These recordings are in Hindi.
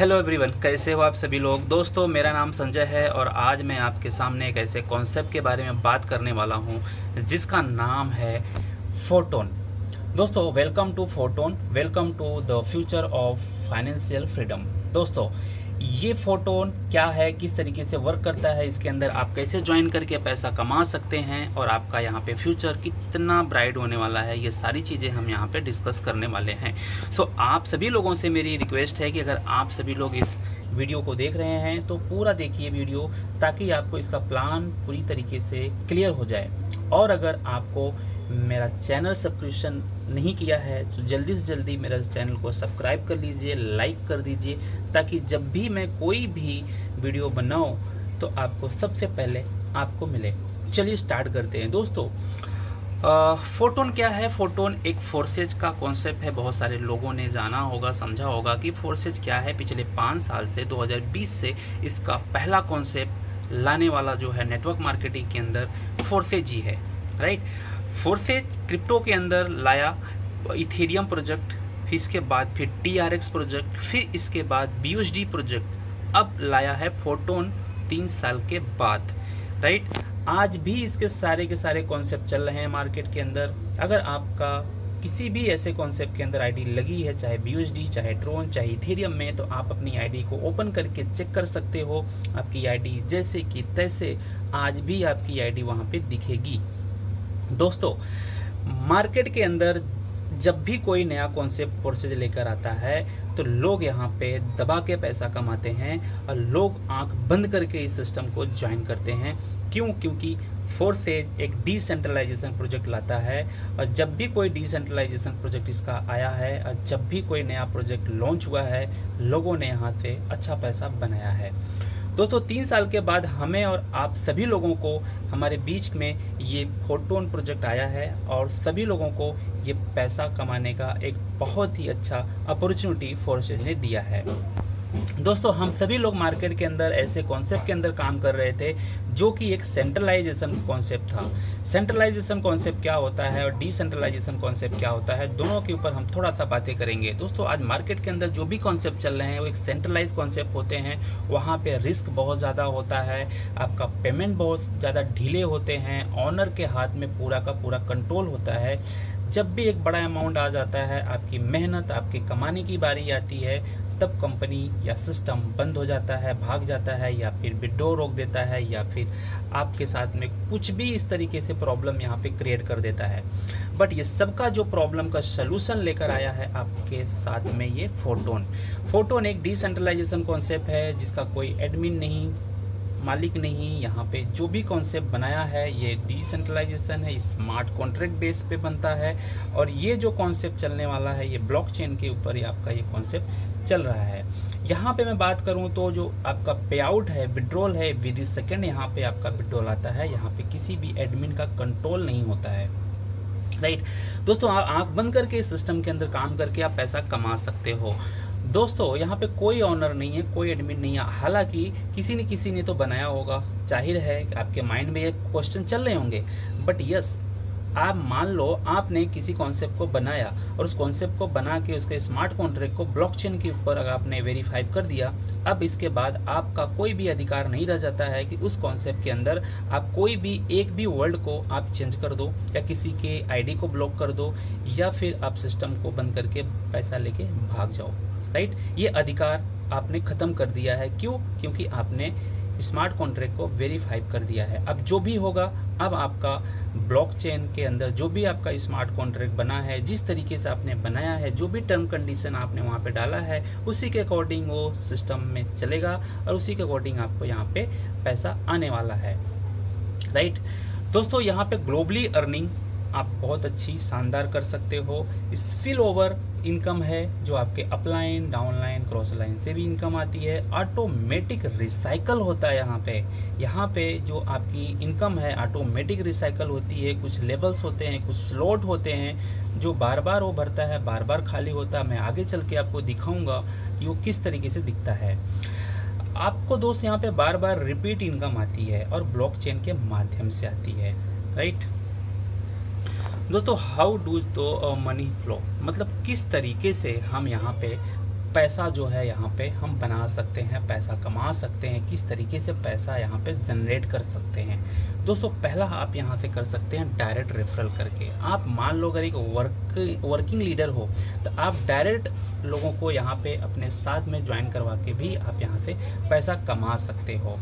हेलो एवरीवन, कैसे हो आप सभी लोग। दोस्तों, मेरा नाम संजय है और आज मैं आपके सामने एक ऐसे कॉन्सेप्ट के बारे में बात करने वाला हूं जिसका नाम है फोटोन। दोस्तों, welcome to Photon, welcome to the future of financial freedom. दोस्तों, ये फोटोन क्या है, किस तरीके से वर्क करता है, इसके अंदर आप कैसे ज्वाइन करके पैसा कमा सकते हैं और आपका यहाँ पे फ्यूचर कितना ब्राइट होने वाला है, ये सारी चीज़ें हम यहाँ पे डिस्कस करने वाले हैं। सो आप सभी लोगों से मेरी रिक्वेस्ट है कि अगर आप सभी लोग इस वीडियो को देख रहे हैं तो पूरा देखिए वीडियो, ताकि आपको इसका प्लान पूरी तरीके से क्लियर हो जाए। और अगर आपको मेरा चैनल सब्सक्रिप्शन नहीं किया है तो जल्दी से जल्दी मेरा चैनल को सब्सक्राइब कर लीजिए, लाइक कर दीजिए, ताकि जब भी मैं कोई भी वीडियो बनाऊं तो आपको सबसे पहले आपको मिले। चलिए स्टार्ट करते हैं। दोस्तों, फोटोन क्या है। फोटोन एक फोर्सेज का कॉन्सेप्ट है। बहुत सारे लोगों ने जाना होगा, समझा होगा कि फोर्सेज क्या है। पिछले 5 साल से 2020 से इसका पहला कॉन्सेप्ट लाने वाला जो है नेटवर्क मार्केटिंग के अंदर फोर्सेज ही है, राइट। फोर्सेज क्रिप्टो के अंदर लाया इथेरियम प्रोजेक्ट, फिर इसके बाद फिर TRX प्रोजेक्ट, फिर इसके बाद BUSD प्रोजेक्ट, अब लाया है फोटोन 3 साल के बाद, राइट। आज भी इसके सारे के सारे कॉन्सेप्ट चल रहे हैं मार्केट के अंदर। अगर आपका किसी भी ऐसे कॉन्सेप्ट के अंदर आईडी लगी है, चाहे BUSD, चाहे ट्रोन, चाहे इथेरियम में, तो आप अपनी आईडी को ओपन करके चेक कर सकते हो। आपकी आईडी जैसे कि तैसे आज भी आपकी आईडी वहाँ पे दिखेगी। दोस्तों, मार्केट के अंदर जब भी कोई नया कॉन्सेप्ट फोर्सेज लेकर आता है तो लोग यहाँ पे दबा के पैसा कमाते हैं और लोग आंख बंद करके इस सिस्टम को ज्वाइन करते हैं। क्यों? क्योंकि फोर्सेज एक डिसेंट्रलाइजेशन प्रोजेक्ट लाता है, और जब भी कोई डिसेंट्रलाइजेशन प्रोजेक्ट इसका आया है और जब भी कोई नया प्रोजेक्ट लॉन्च हुआ है, लोगों ने यहाँ से अच्छा पैसा बनाया है। दोस्तों, 3 साल के बाद हमें और आप सभी लोगों को हमारे बीच में ये फोटोन प्रोजेक्ट आया है और सभी लोगों को ये पैसा कमाने का एक बहुत ही अच्छा अपॉर्चुनिटी फोर्सेज ने दिया है। दोस्तों, हम सभी लोग मार्केट के अंदर ऐसे कॉन्सेप्ट के अंदर काम कर रहे थे जो कि एक सेंट्रलाइजेशन कॉन्सेप्ट था। सेंट्रलाइजेशन कॉन्सेप्ट क्या होता है और डिसेंट्रलाइजेशन कॉन्सेप्ट क्या होता है, दोनों के ऊपर हम थोड़ा सा बातें करेंगे। दोस्तों, आज मार्केट के अंदर जो भी कॉन्सेप्ट चल रहे हैं वो एक सेंट्रलाइज कॉन्सेप्ट होते हैं। वहाँ पे रिस्क बहुत ज़्यादा होता है, आपका पेमेंट बहुत ज़्यादा ढीले होते हैं, ऑनर के हाथ में पूरा का पूरा कंट्रोल होता है। जब भी एक बड़ा अमाउंट आ जाता है, आपकी मेहनत, आपके कमाने की बारी आती है, तब कंपनी या सिस्टम बंद हो जाता है, भाग जाता है, या फिर विड्रॉ रोक देता है, या फिर आपके साथ में कुछ भी इस तरीके से प्रॉब्लम यहाँ पे क्रिएट कर देता है। बट ये सबका जो प्रॉब्लम का सलूशन लेकर आया है आपके साथ में ये फोटोन एक डिसेंट्रलाइजेशन कॉन्सेप्ट है जिसका कोई एडमिन नहीं, मालिक नहीं। यहाँ पे जो भी कॉन्सेप्ट बनाया है ये डिसेंट्रलाइजेशन है, स्मार्ट कॉन्ट्रैक्ट बेस पे बनता है, और ये जो कॉन्सेप्ट चलने वाला है ये ब्लॉकचेन के ऊपर ही आपका ये कॉन्सेप्ट चल रहा है। यहाँ पे मैं बात करूँ तो जो आपका पे आउट है, विड्रॉल है, विद सेकेंड यहाँ पे आपका विड्रॉल आता है। यहाँ पे किसी भी एडमिन का कंट्रोल नहीं होता है, राइट। दोस्तों, आप आंख बंद करके इस सिस्टम के अंदर काम करके आप पैसा कमा सकते हो। दोस्तों, यहाँ पे कोई ऑनर नहीं है, कोई एडमिन नहीं है। हालांकि किसी ने तो बनाया होगा, जाहिर है आपके माइंड में ये क्वेश्चन चल रहे होंगे। बट यस, आप मान लो आपने किसी कॉन्सेप्ट को बनाया और उस कॉन्सेप्ट को बना के उसके स्मार्ट कॉन्ट्रैक्ट को ब्लॉकचेन के ऊपर अगर आपने वेरीफाई कर दिया, अब इसके बाद आपका कोई भी अधिकार नहीं रह जाता है कि उस कॉन्सेप्ट के अंदर आप कोई भी एक भी वर्ड को आप चेंज कर दो, या किसी के आईडी को ब्लॉक कर दो, या फिर आप सिस्टम को बंद करके पैसा लेके भाग जाओ, राइट। ये अधिकार आपने ख़त्म कर दिया है। क्यों? क्योंकि आपने स्मार्ट कॉन्ट्रैक्ट को वेरीफाई कर दिया है। अब जो भी होगा, अब आपका ब्लॉकचेन के अंदर जो भी आपका स्मार्ट कॉन्ट्रैक्ट बना है, जिस तरीके से आपने बनाया है, जो भी टर्म कंडीशन आपने वहाँ पे डाला है, उसी के अकॉर्डिंग वो सिस्टम में चलेगा और उसी के अकॉर्डिंग आपको यहाँ पे पैसा आने वाला है, राइट। दोस्तों, यहाँ पे ग्लोबली अर्निंग आप बहुत अच्छी शानदार कर सकते हो। स्पिल ओवर इनकम है जो आपके अपलाइन, डाउनलाइन, क्रॉस लाइन से भी इनकम आती है। ऑटोमेटिक रिसाइकल होता है यहाँ पे जो आपकी इनकम है ऑटोमेटिक रिसाइकल होती है। कुछ लेवल्स होते हैं, कुछ स्लॉट होते हैं जो बार बार वो भरता है, बार बार खाली होता है। मैं आगे चल के आपको दिखाऊंगा कि वो किस तरीके से दिखता है आपको। दोस्त, यहाँ पे बार बार रिपीट इनकम आती है और ब्लॉकचेन के माध्यम से आती है, राइट। दोस्तों, हाउ डू तो मनी फ्लो, मतलब किस तरीके से हम यहाँ पे पैसा जो है यहाँ पे हम बना सकते हैं, पैसा कमा सकते हैं, किस तरीके से पैसा यहाँ पे जनरेट कर सकते हैं। दोस्तों पहला आप यहाँ से कर सकते हैं डायरेक्ट रेफरल करके। आप मान लो अगर एक वर्किंग लीडर हो तो आप डायरेक्ट लोगों को यहाँ पे अपने साथ में ज्वाइन करवा के भी आप यहाँ से पैसा कमा सकते हो,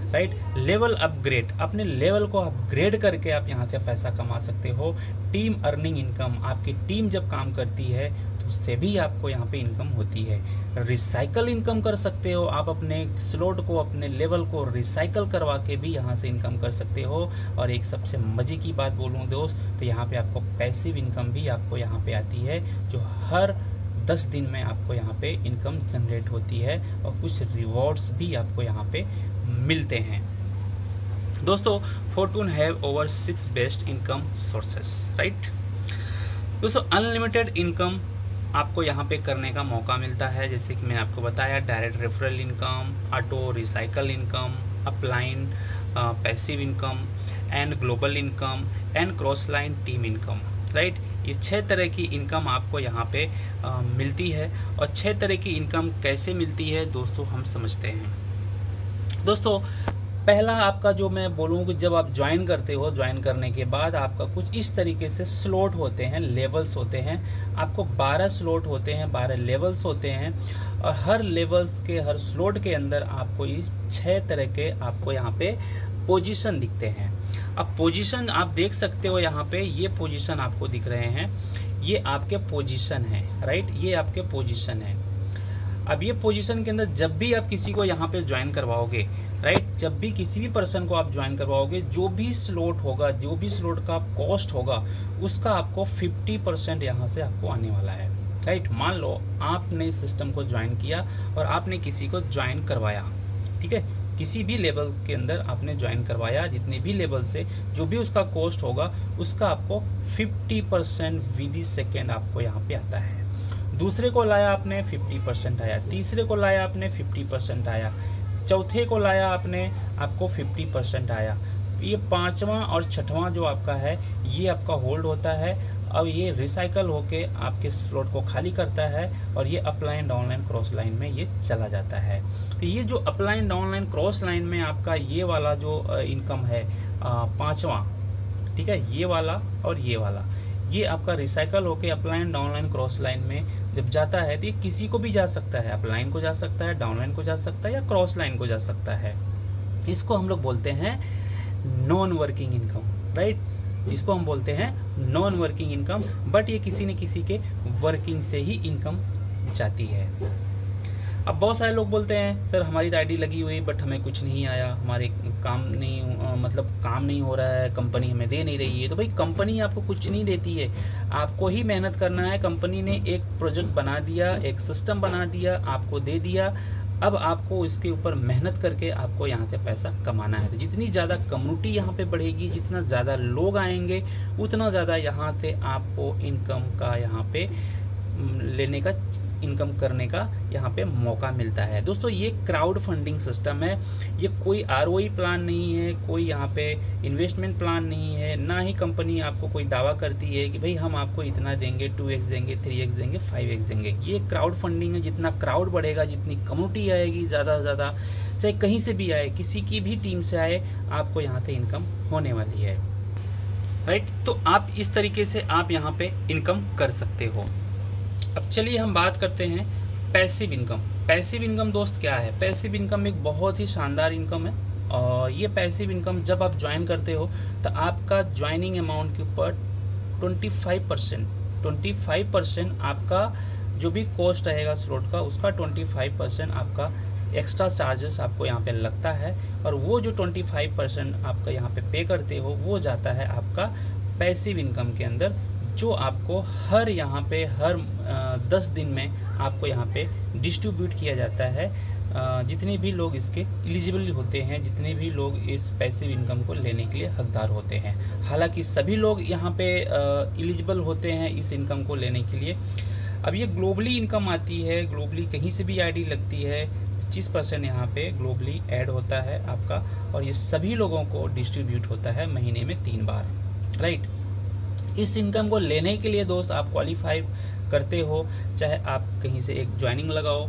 राइट। लेवल अपग्रेड, अपने लेवल को अपग्रेड करके आप यहाँ से पैसा कमा सकते हो। टीम अर्निंग इनकम, आपकी टीम जब काम करती है तो उससे भी आपको यहाँ पे इनकम होती है। रिसाइकल इनकम कर सकते हो, आप अपने स्लॉट को, अपने लेवल को रिसाइकल करवा के भी यहाँ से इनकम कर सकते हो। और एक सबसे मज़े की बात बोलूँ दोस्त, तो यहाँ पे आपको पैसिव इनकम भी आपको यहाँ पे आती है, जो हर 10 दिन में आपको यहाँ पे इनकम जनरेट होती है और कुछ रिवॉर्ड्स भी आपको यहाँ पे मिलते हैं। दोस्तों fortune have over 6 best income sources, right. दोस्तों अनलिमिटेड इनकम आपको यहाँ पे करने का मौका मिलता है, जैसे कि मैंने आपको बताया, direct referral income, auto recycle income, upline passive income and global income and cross line team income, right. ये 6 तरह की इनकम आपको यहाँ पे मिलती है। और 6 तरह की इनकम कैसे मिलती है दोस्तों हम समझते हैं। दोस्तों पहला आपका जो मैं बोलूँ कि जब आप ज्वाइन करते हो, ज्वाइन करने के बाद आपका कुछ इस तरीके से स्लॉट होते हैं, लेवल्स होते हैं। आपको 12 स्लॉट होते हैं, 12 लेवल्स होते हैं और हर लेवल्स के, हर स्लॉट के अंदर आपको इस 6 तरह के आपको यहाँ पे पोजीशन दिखते हैं। अब पोजीशन आप देख सकते हो यहाँ पे, ये पोजीशन आपको दिख रहे हैं, ये आपके पोजीशन हैं, राइट। ये आपके पोजीशन है। अब ये पोजीशन के अंदर जब भी आप किसी को यहाँ पे ज्वाइन करवाओगे, राइट, जब भी किसी भी पर्सन को आप ज्वाइन करवाओगे, जो भी स्लॉट होगा, जो भी स्लॉट का कॉस्ट होगा, उसका आपको 50% यहाँ से आपको आने वाला है, राइट। मान लो आपने सिस्टम को ज्वाइन किया और आपने किसी को ज्वाइन करवाया, ठीक है, किसी भी लेवल के अंदर आपने ज्वाइन करवाया, जितने भी लेवल से जो भी उसका कॉस्ट होगा, उसका आपको 50% विद सेकेंड आपको यहाँ पे आता है। दूसरे को लाया आपने 50% आया, तीसरे को लाया आपने 50% आया, चौथे को लाया आपने, आपको 50% आया। ये 5वां और 6वां जो आपका है, ये आपका होल्ड होता है। अब ये रिसाइकल होके आपके स्लॉट को खाली करता है और ये अपलाइन डाउनलाइन क्रॉस लाइन में ये चला जाता है। तो ये जो अपलाइन डाउनलाइन क्रॉस लाइन में आपका ये वाला जो इनकम है 5वां, ठीक है, ये वाला और ये वाला, ये आपका रिसाइकल होके अपलाइन डाउनलाइन क्रॉस लाइन में जब जाता है तो ये किसी को भी जा सकता है, अपलाइन को जा सकता है, डाउनलाइन को जा सकता है या क्रॉस लाइन को जा सकता है। इसको हम लोग बोलते हैं नॉन वर्किंग इनकम, राइट। इसको हम बोलते हैं नॉन वर्किंग इनकम, बट ये किसी न किसी के वर्किंग से ही इनकम जाती है। अब बहुत सारे लोग बोलते हैं सर हमारी तो आईडी लगी हुई बट हमें कुछ नहीं आया, हमारे काम नहीं हो रहा है, कंपनी हमें दे नहीं रही है। तो भाई कंपनी आपको कुछ नहीं देती है, आपको ही मेहनत करना है। कंपनी ने एक प्रोजेक्ट बना दिया, एक सिस्टम बना दिया, आपको दे दिया, अब आपको इसके ऊपर मेहनत करके आपको यहाँ से पैसा कमाना है। तो जितनी ज़्यादा कम्युनिटी यहाँ पे बढ़ेगी, जितना ज़्यादा लोग आएंगे, उतना ज़्यादा यहाँ से आपको इनकम का यहाँ पे लेने का, इनकम करने का यहाँ पे मौका मिलता है। दोस्तों ये क्राउड फंडिंग सिस्टम है, ये कोई ROI प्लान नहीं है, कोई यहाँ पे इन्वेस्टमेंट प्लान नहीं है, ना ही कंपनी आपको कोई दावा करती है कि भाई हम आपको इतना देंगे, 2x देंगे, 3x देंगे, 5x देंगे। ये क्राउड फंडिंग है, जितना क्राउड बढ़ेगा, जितनी कम्युनिटी आएगी, ज़्यादा से ज़्यादा, चाहे कहीं से भी आए, किसी की भी टीम से आए, आपको यहाँ से इनकम होने वाली है, राइट। तो आप इस तरीके से आप यहाँ पे इनकम कर सकते हो। अब चलिए हम बात करते हैं पैसिव इनकम। पैसिव इनकम दोस्त क्या है? पैसिव इनकम एक बहुत ही शानदार इनकम है और ये पैसिव इनकम जब आप ज्वाइन करते हो तो आपका ज्वाइनिंग अमाउंट के ऊपर 25% आपका जो भी कॉस्ट रहेगा स्लॉट का, उसका 25% आपका एक्स्ट्रा चार्जेस आपको यहाँ पे लगता है और वो जो 25% आपका यहाँ पे पे करते हो वो जाता है आपका पैसिव इनकम के अंदर, जो आपको हर यहाँ पे हर 10 दिन में आपको यहाँ पे डिस्ट्रीब्यूट किया जाता है। जितने भी लोग इसके एलिजिबल होते हैं, जितने भी लोग इस पैसिव इनकम को लेने के लिए हकदार होते हैं, हालांकि सभी लोग यहाँ पे एलिजिबल होते हैं इस इनकम को लेने के लिए। अब ये ग्लोबली इनकम आती है, ग्लोबली कहीं से भी आईडी लगती है, 25% यहाँ पे ग्लोबली ऐड होता है आपका और ये सभी लोगों को डिस्ट्रीब्यूट होता है महीने में 3 बार, राइट। इस इनकम को लेने के लिए दोस्त आप क्वालिफाई करते हो, चाहे आप कहीं से एक ज्वाइनिंग लगाओ,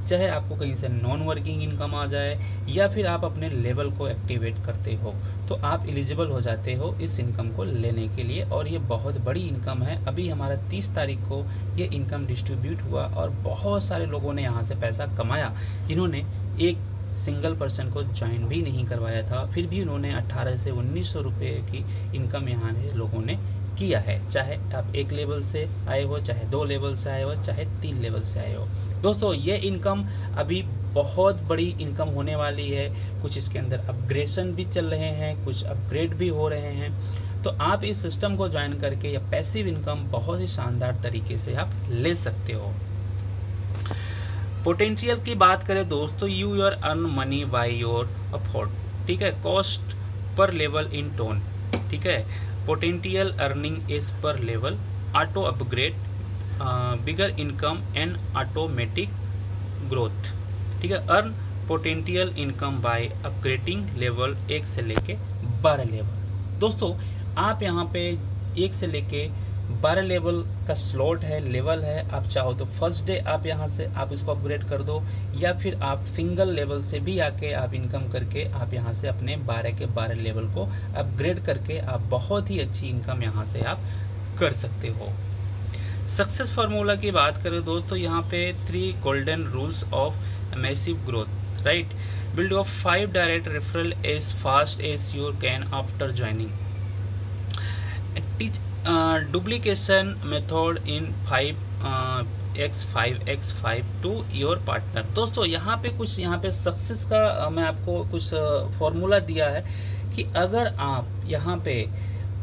चाहे आपको कहीं से नॉन वर्किंग इनकम आ जाए, या फिर आप अपने लेवल को एक्टिवेट करते हो, तो आप एलिजिबल हो जाते हो इस इनकम को लेने के लिए। और ये बहुत बड़ी इनकम है। अभी हमारा 30 तारीख को ये इनकम डिस्ट्रीब्यूट हुआ और बहुत सारे लोगों ने यहाँ से पैसा कमाया, जिन्होंने एक सिंगल पर्सन को ज्वाइन भी नहीं करवाया था, फिर भी उन्होंने 18 से 1900 रुपये की इनकम यहाँ लोगों ने किया है। चाहे आप एक लेवल से आए हो, चाहे 2 लेवल से आए हो, चाहे 3 लेवल से आए हो। दोस्तों ये इनकम अभी बहुत बड़ी इनकम होने वाली है। कुछ इसके अंदर अपग्रेडेशन भी चल रहे हैं, कुछ अपग्रेड भी हो रहे हैं। तो आप इस सिस्टम को ज्वाइन करके या पैसिव इनकम बहुत ही शानदार तरीके से आप ले सकते हो। पोटेंशियल की बात करें दोस्तों, you your earn money by your afford, ठीक है, cost per level in tone, ठीक है, पोटेंशियल अर्निंग इज पर level, auto upgrade, bigger income and automatic growth, ठीक है। Earn potential income by upgrading level 1 से लेके 12 लेवल। दोस्तों आप यहाँ पे 1 से लेके 12 लेवल का स्लॉट है, लेवल है। आप चाहो तो फर्स्ट डे आप यहाँ से आप इसको अपग्रेड कर दो, या फिर आप सिंगल लेवल से भी आके आप इनकम करके आप यहाँ से अपने 12 के 12 लेवल को अपग्रेड करके आप बहुत ही अच्छी इनकम यहाँ से आप कर सकते हो। सक्सेस फार्मूला की बात करें दोस्तों, यहाँ पे 3 golden rules of massive growth, right. Build of 5 direct referral as fast as you can after joining, teach duplication method in 5x 5x 5 to your partner. दोस्तों यहाँ पे कुछ सक्सेस का मैं आपको कुछ फॉर्मूला दिया है कि अगर आप यहाँ पे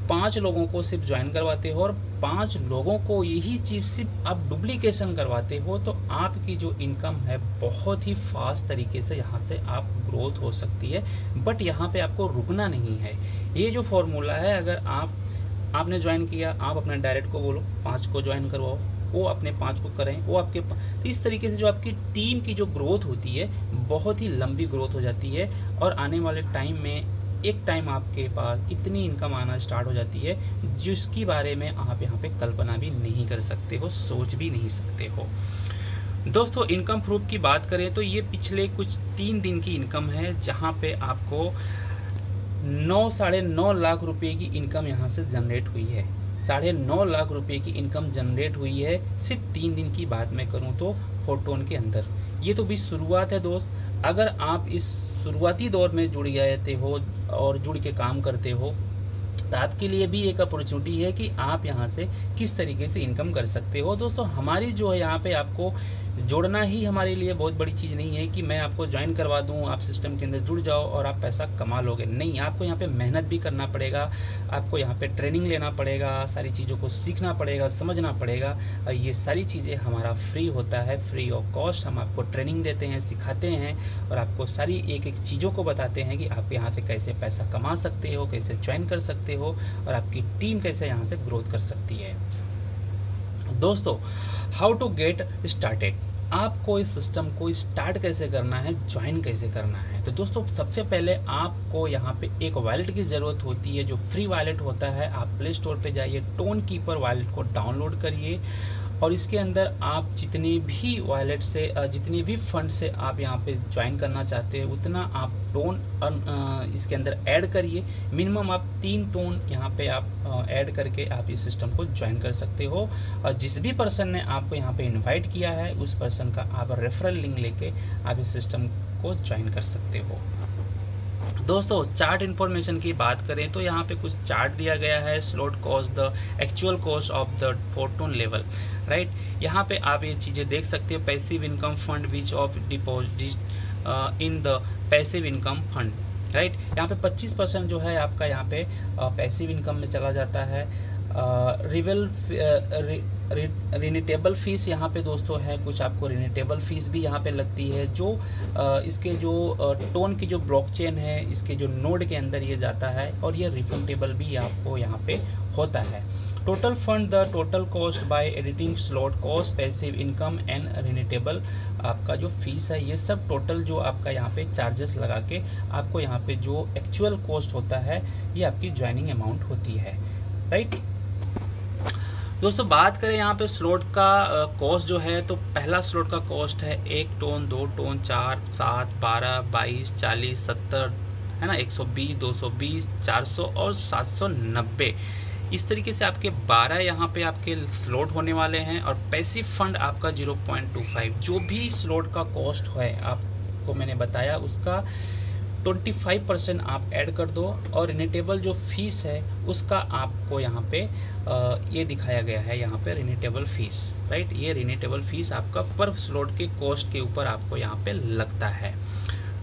5 लोगों को सिर्फ ज्वाइन करवाते हो और 5 लोगों को यही चीज़ सिर्फ आप डुप्लीकेशन करवाते हो, तो आपकी जो इनकम है बहुत ही फास्ट तरीके से यहाँ से आप ग्रोथ हो सकती है। बट यहाँ पे आपको रुकना नहीं है। ये जो फॉर्मूला है, अगर आपने ज्वाइन किया, आप अपने डायरेक्ट को बोलो 5 को ज्वाइन करवाओ, वो अपने 5 को करें, वो आपके, तो इस तरीके से जो आपकी टीम की जो ग्रोथ होती है बहुत ही लंबी ग्रोथ हो जाती है। और आने वाले टाइम में एक टाइम आपके पास इतनी इनकम आना स्टार्ट हो जाती है जिसके बारे में आप यहाँ पे कल्पना भी नहीं कर सकते हो, सोच भी नहीं सकते हो। दोस्तों इनकम प्रूफ की बात करें तो ये पिछले कुछ 3 दिन की इनकम है, जहाँ पे आपको 9-9.5 लाख रुपए की इनकम यहाँ से जनरेट हुई है। 9.5 लाख रुपए की इनकम जनरेट हुई है सिर्फ 3 दिन की बात मैं करूँ तो फोटोन के अंदर। ये तो भी शुरुआत है दोस्त। अगर आप इस शुरुआती दौर में जुड़ गए हो और जुड़ के काम करते हो, तो आपके लिए भी एक अपॉर्चुनिटी है कि आप यहाँ से किस तरीके से इनकम कर सकते हो। दोस्तों हमारी जो है यहाँ पे आपको जोड़ना ही हमारे लिए बहुत बड़ी चीज़ नहीं है कि मैं आपको ज्वाइन करवा दूं, आप सिस्टम के अंदर जुड़ जाओ और आप पैसा कमा लोगे। नहीं, आपको यहाँ पे मेहनत भी करना पड़ेगा, आपको यहाँ पे ट्रेनिंग लेना पड़ेगा, सारी चीज़ों को सीखना पड़ेगा, समझना पड़ेगा। और ये सारी चीज़ें हमारा फ्री होता है, फ्री ऑफ कॉस्ट। हम आपको ट्रेनिंग देते हैं, सिखाते हैं और आपको सारी एक एक चीज़ों को बताते हैं कि आप यहाँ से कैसे पैसा कमा सकते हो, कैसे ज्वाइन कर सकते हो और आपकी टीम कैसे यहाँ से ग्रोथ कर सकती है। दोस्तों हाउ टू गेट स्टार्टेड, आपको इस सिस्टम को स्टार्ट कैसे करना है, ज्वाइन कैसे करना है। तो दोस्तों सबसे पहले आपको यहाँ पे एक वॉलेट की ज़रूरत होती है, जो फ्री वॉलेट होता है। आप प्ले स्टोर पे जाइए, टोन कीपर वॉलेट को डाउनलोड करिए और इसके अंदर आप जितने भी वॉलेट से जितने भी फंड से आप यहाँ पे ज्वाइन करना चाहते हैं उतना आप टोन इसके अंदर ऐड करिए। मिनिमम आप 3 टोन यहाँ पे आप ऐड करके आप इस सिस्टम को ज्वाइन कर सकते हो। और जिस भी पर्सन ने आपको यहाँ पे इनवाइट किया है उस पर्सन का आप रेफरल लिंक लेके आप इस सिस्टम को ज्वाइन कर सकते हो। दोस्तों चार्ट इन्फॉर्मेशन की बात करें तो यहाँ पे कुछ चार्ट दिया गया है, slot cost, the actual cost of the photon level, right. यहाँ पे आप ये चीज़ें देख सकते हो। Passive income fund which of deposit in the passive income fund, right. यहाँ पे 25% जो है आपका यहाँ पे पैसिव इनकम में चला जाता है। रिनीटेबल फीस यहाँ पे दोस्तों है, कुछ आपको रिनीटेबल फीस भी यहाँ पे लगती है, जो इसके जो टोन की जो ब्लॉकचेन है इसके जो नोड के अंदर ये जाता है और ये रिफंडेबल भी आपको यहाँ पे होता है। Total fund, the total cost by editing, slot cost, passive income and renewable, आपका जो फीस है ये सब टोटल जो आपका यहाँ पे चार्जेस लगा के आपको यहाँ पे जो एक्चुअल कॉस्ट होता है ये आपकी ज्वाइनिंग अमाउंट होती है, राइट। दोस्तों बात करें यहाँ पे स्लॉट का कॉस्ट जो है, तो पहला स्लॉट का कॉस्ट है 1 टोन, 2 टोन, 4, 7, 12, 22, 40, 70, है ना, 120, 220, 400 और 790। इस तरीके से आपके 12 यहाँ पे आपके स्लॉट होने वाले हैं। और पैसिव फंड आपका 0.25, जो भी स्लॉट का कॉस्ट है आपको मैंने बताया उसका 25% आप ऐड कर दो। और रिनेटेबल जो फीस है उसका आपको यहाँ पे ये दिखाया गया है, यहाँ पे रिनेटेबल फीस, राइट। ये रिनेटेबल फीस आपका पर स्लॉट के कॉस्ट के ऊपर आपको यहाँ पे लगता है।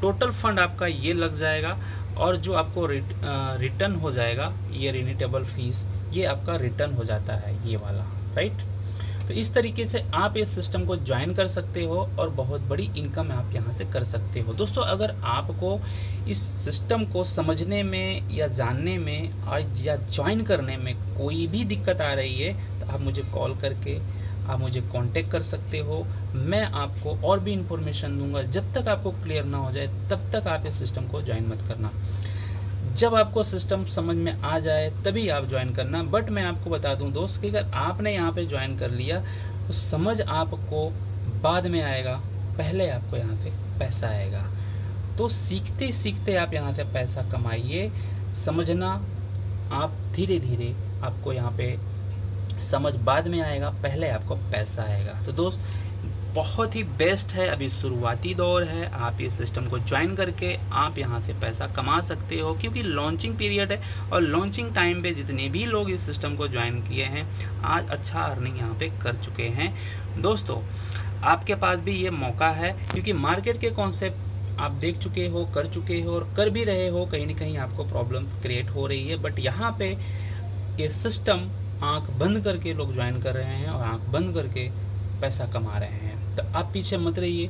टोटल फंड आपका ये लग जाएगा। और जो आपको रिटर्न हो जाएगा, ये रिनेटेबल फीस ये आपका रिटर्न हो जाता है, ये वाला, राइट। तो इस तरीके से आप इस सिस्टम को ज्वाइन कर सकते हो और बहुत बड़ी इनकम आप यहाँ से कर सकते हो। दोस्तों अगर आपको इस सिस्टम को समझने में या जानने में और या ज्वाइन करने में कोई भी दिक्कत आ रही है, तो आप मुझे कॉल करके आप मुझे कांटेक्ट कर सकते हो। मैं आपको और भी इंफॉर्मेशन दूंगा। जब तक आपको क्लियर ना हो जाए तब तक आप इस सिस्टम को ज्वाइन मत करना। जब आपको सिस्टम समझ में आ जाए तभी आप ज्वाइन करना। बट मैं आपको बता दूं दोस्त कि अगर आपने यहाँ पे ज्वाइन कर लिया तो समझ आपको बाद में आएगा, पहले आपको यहाँ से पैसा आएगा। तो सीखते सीखते आप यहाँ से पैसा कमाइए। समझना आप धीरे धीरे, आपको यहाँ पे समझ बाद में आएगा, पहले आपको पैसा आएगा। तो दोस्त बहुत ही बेस्ट है, अभी शुरुआती दौर है। आप ये सिस्टम को ज्वाइन करके आप यहाँ से पैसा कमा सकते हो, क्योंकि लॉन्चिंग पीरियड है। और लॉन्चिंग टाइम पे जितने भी लोग इस सिस्टम को ज्वाइन किए हैं आज अच्छा अर्निंग यहाँ पे कर चुके हैं। दोस्तों आपके पास भी ये मौका है, क्योंकि मार्केट के कॉन्सेप्ट आप देख चुके हो, कर चुके हो और कर भी रहे हो। कहीं ना कहीं आपको प्रॉब्लम क्रिएट हो रही है, बट यहाँ पे ये सिस्टम आँख बंद करके लोग ज्वाइन कर रहे हैं और आँख बंद करके पैसा कमा रहे हैं। तो आप पीछे मत रहिए।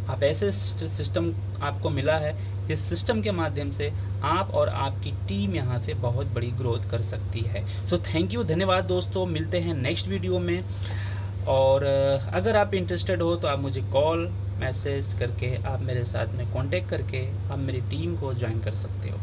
आप ऐसे सिस्टम आपको मिला है जिस सिस्टम के माध्यम से आप और आपकी टीम यहाँ से बहुत बड़ी ग्रोथ कर सकती है। सो थैंक यू, धन्यवाद दोस्तों। मिलते हैं नेक्स्ट वीडियो में। और अगर आप इंटरेस्टेड हो तो आप मुझे कॉल मैसेज करके आप मेरे साथ में कांटेक्ट करके आप मेरी टीम को ज्वाइन कर सकते हो।